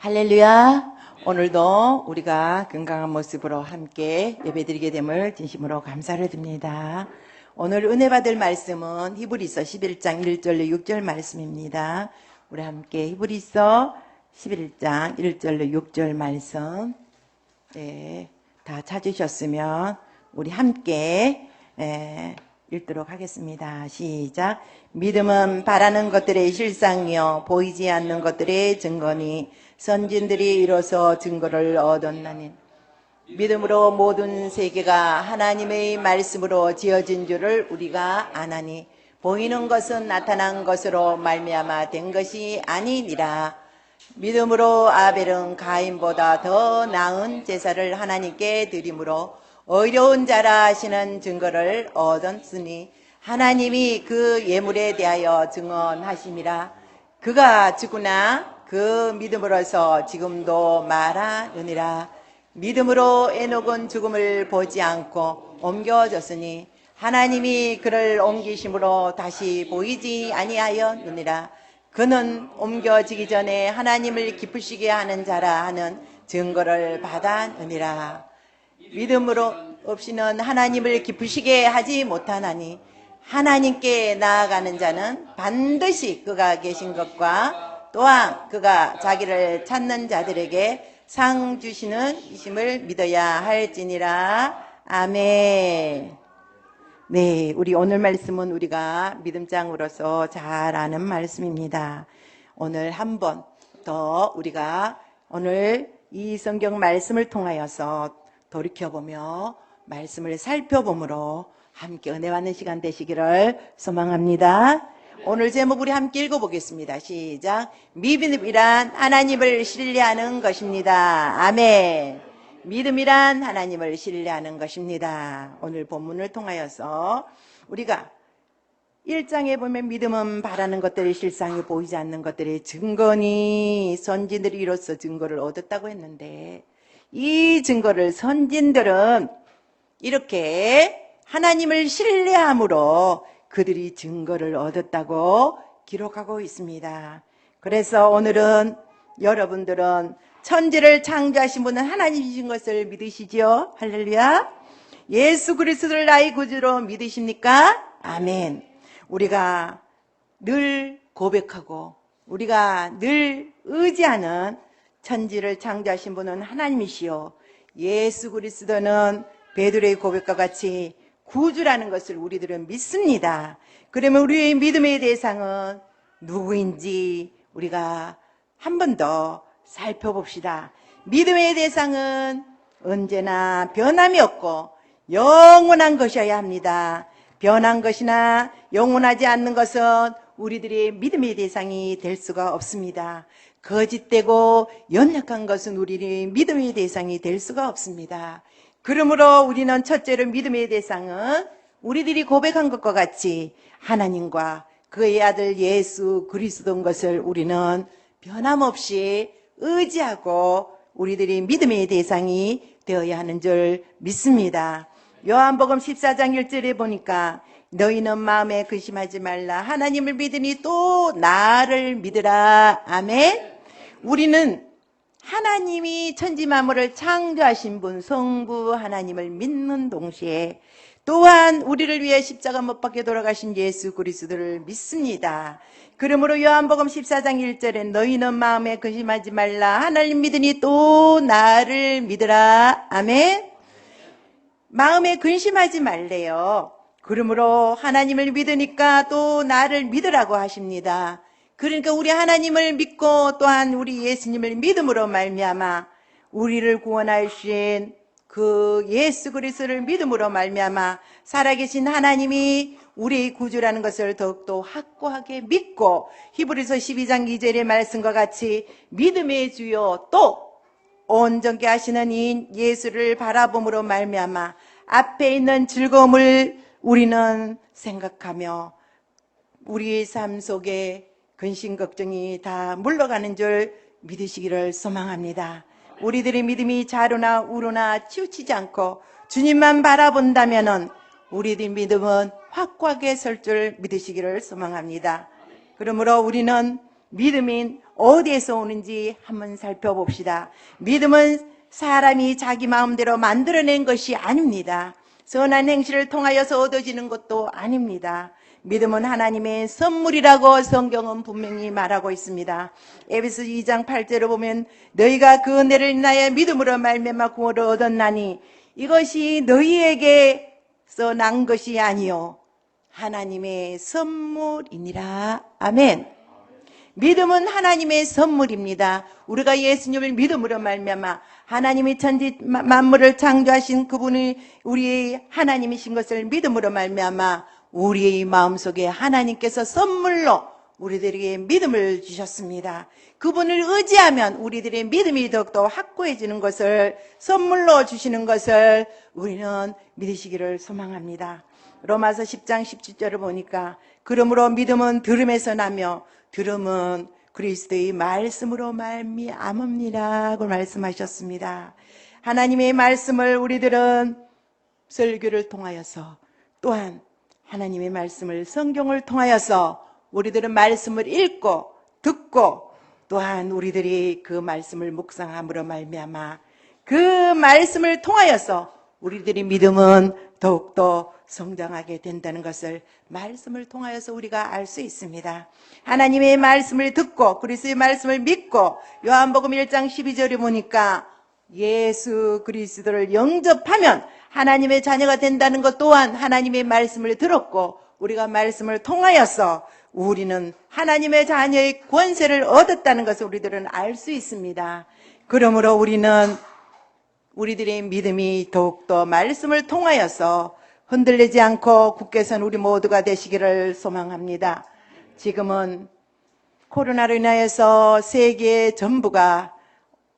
할렐루야. 오늘도 우리가 건강한 모습으로 함께 예배드리게 됨을 진심으로 감사를 드립니다. 오늘 은혜 받을 말씀은 히브리서 11장 1절로 6절 말씀입니다. 우리 함께 히브리서 11장 1절로 6절 말씀 다 찾으셨으면 우리 함께 읽도록 하겠습니다. 시작. 믿음은 바라는 것들의 실상이요 보이지 않는 것들의 증거니 선진들이 이로써 증거를 얻었나니 믿음으로 모든 세계가 하나님의 말씀으로 지어진 줄을 우리가 아나니 보이는 것은 나타난 것으로 말미암아 된 것이 아니니라. 믿음으로 아벨은 가인보다 더 나은 제사를 하나님께 드림으로 어려운 자라 하시는 증거를 얻었으니 하나님이 그 예물에 대하여 증언하심이라. 그가 죽으나 그 믿음으로서 지금도 말하느니라. 믿음으로 에녹은 죽음을 보지 않고 옮겨졌으니 하나님이 그를 옮기심으로 다시 보이지 아니하였느니라. 그는 옮겨지기 전에 하나님을 기쁘시게 하는 자라 하는 증거를 받았느니라. 믿음으로 없이는 하나님을 기쁘시게 하지 못하나니 하나님께 나아가는 자는 반드시 그가 계신 것과 또한 그가 자기를 찾는 자들에게 상 주시는 이심을 믿어야 할지니라. 아멘. 네, 우리 오늘 말씀은 우리가 믿음장으로서 잘 아는 말씀입니다. 오늘 한 번 더 우리가 오늘 이 성경 말씀을 통하여서 돌이켜보며 말씀을 살펴보므로 함께 은혜 받는 시간 되시기를 소망합니다. 오늘 제목 우리 함께 읽어보겠습니다. 시작. 믿음이란 하나님을 신뢰하는 것입니다. 아멘. 믿음이란 하나님을 신뢰하는 것입니다. 오늘 본문을 통하여서 우리가 1장에 보면 믿음은 바라는 것들의 실상이 보이지 않는 것들의 증거니 선진들이 이로써 증거를 얻었다고 했는데 이 증거를 선진들은 이렇게 하나님을 신뢰함으로 그들이 증거를 얻었다고 기록하고 있습니다. 그래서 오늘은 여러분들은 천지를 창조하신 분은 하나님이신 것을 믿으시지요? 할렐루야. 예수 그리스도를 나의 구주로 믿으십니까? 아멘. 우리가 늘 고백하고 우리가 늘 의지하는 천지를 창조하신 분은 하나님이시요 예수 그리스도는 베드로의 고백과 같이 구주라는 것을 우리들은 믿습니다. 그러면 우리의 믿음의 대상은 누구인지 우리가 한 번 더 살펴봅시다. 믿음의 대상은 언제나 변함이 없고 영원한 것이어야 합니다. 변한 것이나 영원하지 않는 것은 우리들의 믿음의 대상이 될 수가 없습니다. 거짓되고 연약한 것은 우리의 믿음의 대상이 될 수가 없습니다. 그러므로 우리는 첫째로 믿음의 대상은 우리들이 고백한 것과 같이 하나님과 그의 아들 예수 그리스도인 것을 우리는 변함없이 의지하고 우리들이 믿음의 대상이 되어야 하는 줄 믿습니다. 요한복음 14장 1절에 보니까 너희는 마음에 근심하지 말라. 하나님을 믿으니 또 나를 믿으라. 아멘. 우리는 하나님이 천지 만물을 창조하신 분 성부 하나님을 믿는 동시에 또한 우리를 위해 십자가 못 박혀 돌아가신 예수 그리스도를 믿습니다. 그러므로 요한복음 14장 1절에 너희는 마음에 근심하지 말라. 하나님 믿으니 또 나를 믿으라. 아멘. 마음에 근심하지 말래요. 그러므로 하나님을 믿으니까 또 나를 믿으라고 하십니다. 그러니까 우리 하나님을 믿고 또한 우리 예수님을 믿음으로 말미암아 우리를 구원하신 그 예수 그리스도를 믿음으로 말미암아 살아계신 하나님이 우리의 구주라는 것을 더욱더 확고하게 믿고 히브리서 12장 2절의 말씀과 같이 믿음의 주요 또 온전케 하시는 이 예수를 바라봄으로 말미암아 앞에 있는 즐거움을 우리는 생각하며 우리의 삶 속에 근심 걱정이 다 물러가는 줄 믿으시기를 소망합니다. 우리들의 믿음이 좌로나 우로나 치우치지 않고 주님만 바라본다면은 우리들 믿음은 확고하게 설 줄 믿으시기를 소망합니다. 그러므로 우리는 믿음인 어디에서 오는지 한번 살펴봅시다. 믿음은 사람이 자기 마음대로 만들어낸 것이 아닙니다. 선한 행실을 통하여서 얻어지는 것도 아닙니다. 믿음은 하나님의 선물이라고 성경은 분명히 말하고 있습니다. 에베소 2장 8절을 보면 너희가 그 은혜를 인하여 믿음으로 말미암아 구원을 얻었나니 이것이 너희에게서 난 것이 아니요 하나님의 선물이니라. 아멘. 믿음은 하나님의 선물입니다. 우리가 예수님을 믿음으로 말미암아 하나님이 천지 만물을 창조하신 그분이 우리의 하나님이신 것을 믿음으로 말미암아 우리의 마음속에 하나님께서 선물로 우리들에게 믿음을 주셨습니다. 그분을 의지하면 우리들의 믿음이 더욱더 확고해지는 것을 선물로 주시는 것을 우리는 믿으시기를 소망합니다. 로마서 10장 17절을 보니까 그러므로 믿음은 들음에서 나며 들음은 그리스도의 말씀으로 말미암음이라고 말씀하셨습니다. 하나님의 말씀을 우리들은 설교를 통하여서 또한 하나님의 말씀을 성경을 통하여서 우리들은 말씀을 읽고 듣고 또한 우리들이 그 말씀을 묵상함으로 말미암아 그 말씀을 통하여서 우리들의 믿음은 더욱더 성장하게 된다는 것을 말씀을 통하여서 우리가 알 수 있습니다. 하나님의 말씀을 듣고 그리스도의 말씀을 믿고 요한복음 1장 12절에 보니까 예수 그리스도를 영접하면 하나님의 자녀가 된다는 것 또한 하나님의 말씀을 들었고 우리가 말씀을 통하여서 우리는 하나님의 자녀의 권세를 얻었다는 것을 우리들은 알 수 있습니다. 그러므로 우리는 우리들의 믿음이 더욱더 말씀을 통하여서 흔들리지 않고 굳게 선 우리 모두가 되시기를 소망합니다. 지금은 코로나로 인하여서 세계 전부가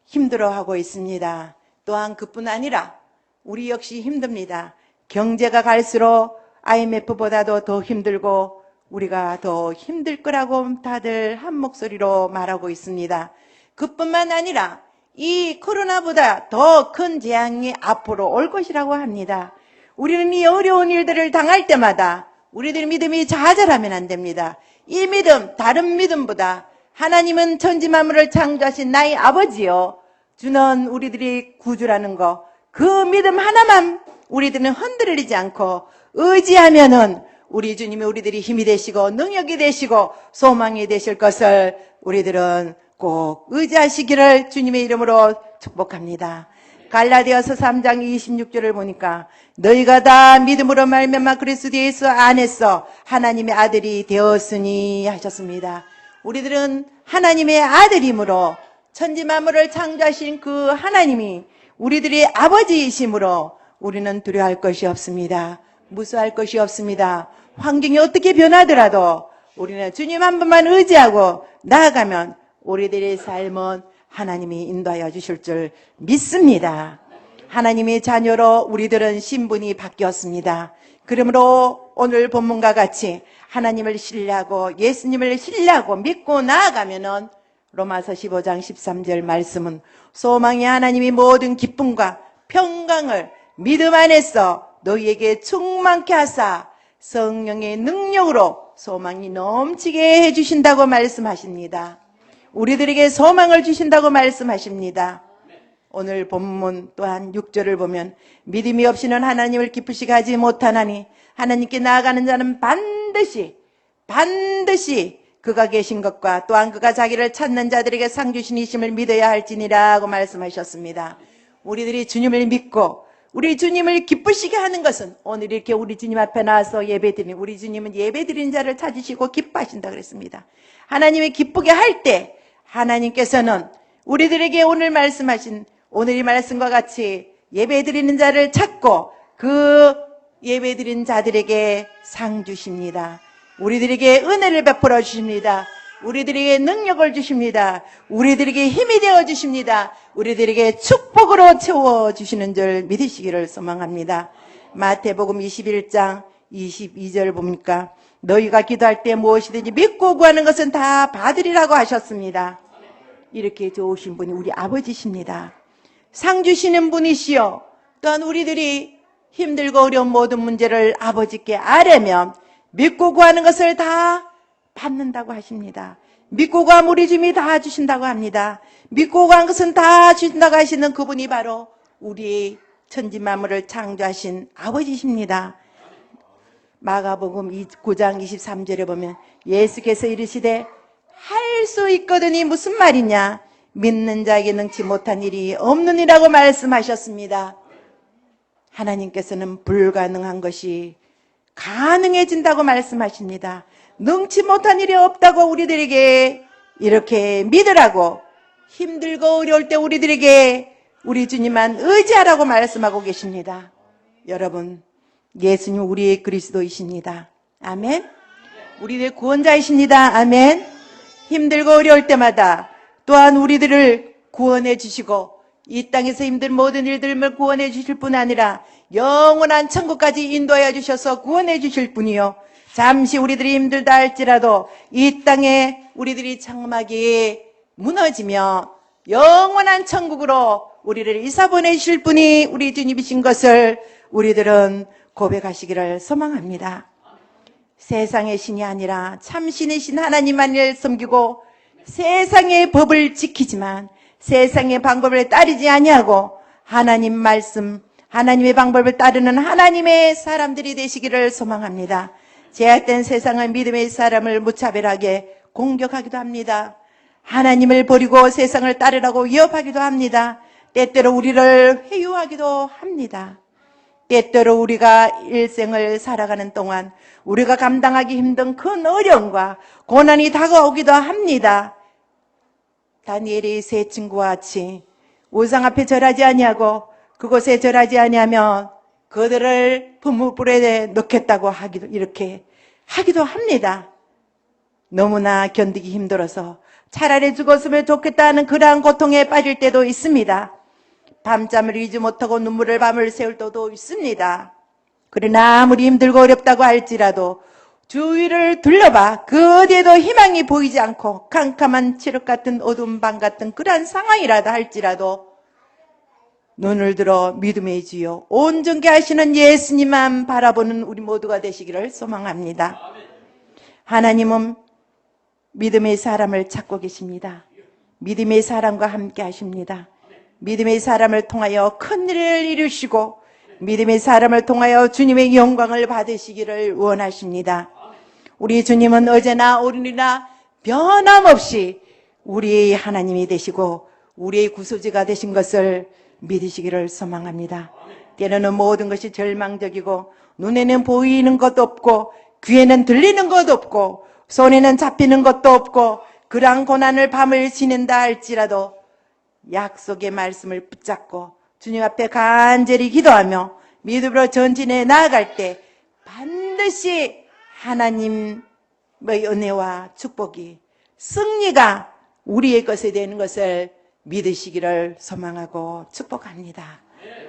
힘들어하고 있습니다. 또한 그뿐 아니라 우리 역시 힘듭니다. 경제가 갈수록 IMF보다도 더 힘들고 우리가 더 힘들 거라고 다들 한 목소리로 말하고 있습니다. 그뿐만 아니라 이 코로나보다 더 큰 재앙이 앞으로 올 것이라고 합니다. 우리는 이 어려운 일들을 당할 때마다 우리들 믿음이 좌절하면 안 됩니다. 이 믿음, 다른 믿음보다 하나님은 천지 만물을 창조하신 나의 아버지요 주는 우리들이 구주라는 거, 그 믿음 하나만 우리들은 흔들리지 않고 의지하면은 우리 주님이 우리들이 힘이 되시고 능력이 되시고 소망이 되실 것을 우리들은 꼭 의지하시기를 주님의 이름으로 축복합니다. 갈라디아서 3장 26절을 보니까 너희가 다 믿음으로 말미암아 그리스도 예수 안에서 하나님의 아들이 되었으니 하셨습니다. 우리들은 하나님의 아들이므로 천지 만물을 창조하신 그 하나님이 우리들의 아버지이심으로 우리는 두려워할 것이 없습니다. 무서워할 것이 없습니다. 환경이 어떻게 변하더라도 우리는 주님 한 분만 의지하고 나아가면 우리들의 삶은 하나님이 인도하여 주실 줄 믿습니다. 하나님의 자녀로 우리들은 신분이 바뀌었습니다. 그러므로 오늘 본문과 같이 하나님을 신뢰하고 예수님을 신뢰하고 믿고 나아가면은 로마서 15장 13절 말씀은 소망이 하나님이 모든 기쁨과 평강을 믿음 안에서 너희에게 충만케 하사 성령의 능력으로 소망이 넘치게 해주신다고 말씀하십니다. 우리들에게 소망을 주신다고 말씀하십니다. 오늘 본문 또한 6절을 보면 믿음이 없이는 하나님을 기쁘시게 하지 못하나니 하나님께 나아가는 자는 반드시 그가 계신 것과 또한 그가 자기를 찾는 자들에게 상 주시니심을 믿어야 할지니라고 말씀하셨습니다. 우리들이 주님을 믿고 우리 주님을 기쁘시게 하는 것은 오늘 이렇게 우리 주님 앞에 나와서 예배드리는 우리 주님은 예배드리는 자를 찾으시고 기뻐하신다 그랬습니다. 하나님이 기쁘게 할 때 하나님께서는 우리들에게 오늘 말씀하신 오늘 이 말씀과 같이 예배드리는 자를 찾고 그 예배드린 자들에게 상 주십니다. 우리들에게 은혜를 베풀어 주십니다. 우리들에게 능력을 주십니다. 우리들에게 힘이 되어 주십니다. 우리들에게 축복으로 채워주시는 줄 믿으시기를 소망합니다. 마태복음 21장 22절 보니까 너희가 기도할 때 무엇이든지 믿고 구하는 것은 다 받으리라고 하셨습니다. 이렇게 좋으신 분이 우리 아버지십니다. 상 주시는 분이시요 또한 우리들이 힘들고 어려운 모든 문제를 아버지께 아뢰면 믿고 구하는 것을 다 받는다고 하십니다. 믿고 간 우리 주님이 다 주신다고 합니다. 믿고 간 것은 다 주신다고 하시는 그분이 바로 우리 천지 만물을 창조하신 아버지십니다. 마가복음 9장 23절에 보면 예수께서 이르시되 할 수 있거든이 무슨 말이냐, 믿는 자에게 능치 못한 일이 없느니라고 말씀하셨습니다. 하나님께서는 불가능한 것이 가능해진다고 말씀하십니다. 능치 못한 일이 없다고 우리들에게 이렇게 믿으라고, 힘들고 어려울 때 우리들에게 우리 주님만 의지하라고 말씀하고 계십니다. 여러분, 예수님 우리의 그리스도이십니다. 아멘. 우리의 구원자이십니다. 아멘. 힘들고 어려울 때마다 또한 우리들을 구원해 주시고 이 땅에서 힘든 모든 일들을 구원해 주실 뿐 아니라 영원한 천국까지 인도하여 주셔서 구원해 주실 분이요, 잠시 우리들이 힘들다 할지라도 이 땅에 우리들이 장막이 무너지며 영원한 천국으로 우리를 이사보내 주실 분이 우리 주님이신 것을 우리들은 고백하시기를 소망합니다. 세상의 신이 아니라 참신의 신 하나님만을 섬기고 세상의 법을 지키지만 세상의 방법을 따르지 아니하고 하나님 말씀, 하나님의 방법을 따르는 하나님의 사람들이 되시기를 소망합니다. 제약된 세상은 믿음의 사람을 무차별하게 공격하기도 합니다. 하나님을 버리고 세상을 따르라고 위협하기도 합니다. 때때로 우리를 회유하기도 합니다. 때때로 우리가 일생을 살아가는 동안 우리가 감당하기 힘든 큰 어려움과 고난이 다가오기도 합니다. 다니엘의 세 친구와 같이 우상 앞에 절하지 아니하고 그곳에 절하지 아니하면 그들을 분무불에 넣겠다고 이렇게 하기도 합니다. 너무나 견디기 힘들어서 차라리 죽었으면 좋겠다 하는 그러한 고통에 빠질 때도 있습니다. 밤잠을 이지 못하고 눈물을 밤을 새울 때도 있습니다. 그러나 아무리 힘들고 어렵다고 할지라도 주위를 둘러봐 그 어디에도 희망이 보이지 않고 캄캄한 칠흑 같은 어두운 밤 같은 그러한 상황이라도 할지라도 눈을 들어 믿음의 주여 온전케 하시는 예수님만 바라보는 우리 모두가 되시기를 소망합니다. 하나님은 믿음의 사람을 찾고 계십니다. 믿음의 사람과 함께 하십니다. 믿음의 사람을 통하여 큰 일을 이루시고 믿음의 사람을 통하여 주님의 영광을 받으시기를 원하십니다. 우리 주님은 어제나 오늘이나 변함없이 우리의 하나님이 되시고 우리의 구소지가 되신 것을 믿으시기를 소망합니다. 때로는 모든 것이 절망적이고 눈에는 보이는 것도 없고 귀에는 들리는 것도 없고 손에는 잡히는 것도 없고 그러한 고난을 밤을 지낸다 할지라도 약속의 말씀을 붙잡고 주님 앞에 간절히 기도하며 믿음으로 전진해 나아갈 때 반드시 하나님의 은혜와 축복이, 승리가 우리의 것이 되는 것을 믿으시기를 소망하고 축복합니다.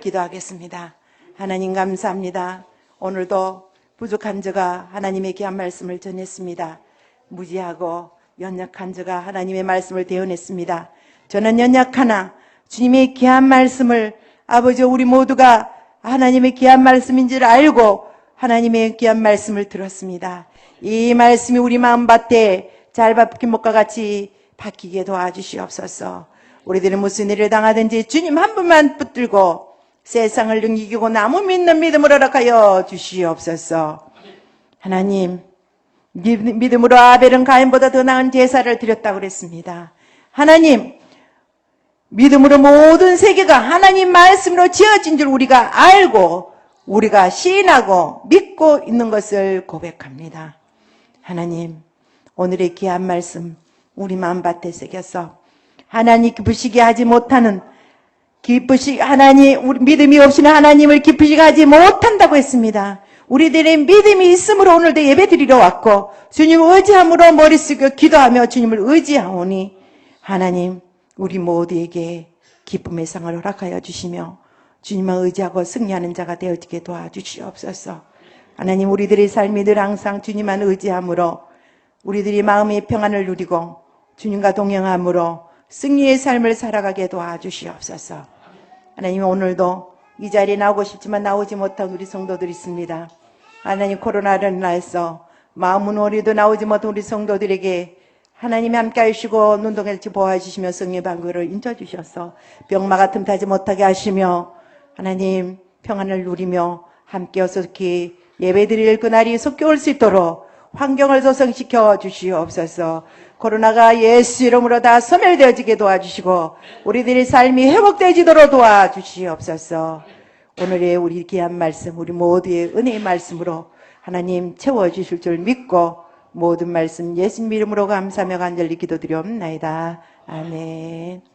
기도하겠습니다. 하나님 감사합니다. 오늘도 부족한 저가 하나님의 귀한 말씀을 전했습니다. 무지하고 연약한 저가 하나님의 말씀을 대언했습니다. 저는 연약하나 주님의 귀한 말씀을 아버지 우리 모두가 하나님의 귀한 말씀인 줄 알고 하나님의 귀한 말씀을 들었습니다. 이 말씀이 우리 마음밭에 잘 박힌 못과 같이 박히게 도와주시옵소서. 우리들은 무슨 일을 당하든지 주님 한 분만 붙들고 세상을 능이기고 나무 믿는 믿음을 허락하여 주시옵소서. 하나님, 믿음으로 아벨은 가인보다 더 나은 제사를 드렸다고 그랬습니다. 하나님, 믿음으로 모든 세계가 하나님 말씀으로 지어진 줄 우리가 알고 우리가 시인하고 믿고 있는 것을 고백합니다. 하나님, 오늘의 귀한 말씀 우리 마음밭에 새겨서 하나님 기쁘시게 하지 못하는 하나님, 우리 믿음이 없이는 하나님을 기쁘시게 하지 못한다고 했습니다. 우리들의 믿음이 있음으로 오늘도 예배 드리러 왔고 주님을 의지함으로 머리 숙여 기도하며 주님을 의지하오니 하나님 우리 모두에게 기쁨의 상을 허락하여 주시며 주님을 의지하고 승리하는 자가 되어지게 도와주시옵소서. 하나님 우리들의 삶이 늘 항상 주님만 의지함으로 우리들이 마음의 평안을 누리고 주님과 동행함으로 승리의 삶을 살아가게 도와주시옵소서. 하나님 오늘도 이 자리에 나오고 싶지만 나오지 못한 우리 성도들이 있습니다. 하나님 코로나를 인해서 마음은 어리도 나오지 못한 우리 성도들에게 하나님이 함께 하시고 눈동일치 보호해주시며 성령 방구를 인쳐주셔서 병마가 틈타지 못하게 하시며 하나님 평안을 누리며 함께 어석히 예배드릴 그날이 속히 올 수 있도록 환경을 조성시켜 주시옵소서. 코로나가 예수 이름으로 다 소멸되어지게 도와주시고 우리들의 삶이 회복되어지도록 도와주시옵소서. 오늘의 우리 귀한 말씀, 우리 모두의 은혜의 말씀으로 하나님 채워주실 줄 믿고 모든 말씀 예수님 이름으로 감사하며 간절히 기도드리옵나이다. 아멘.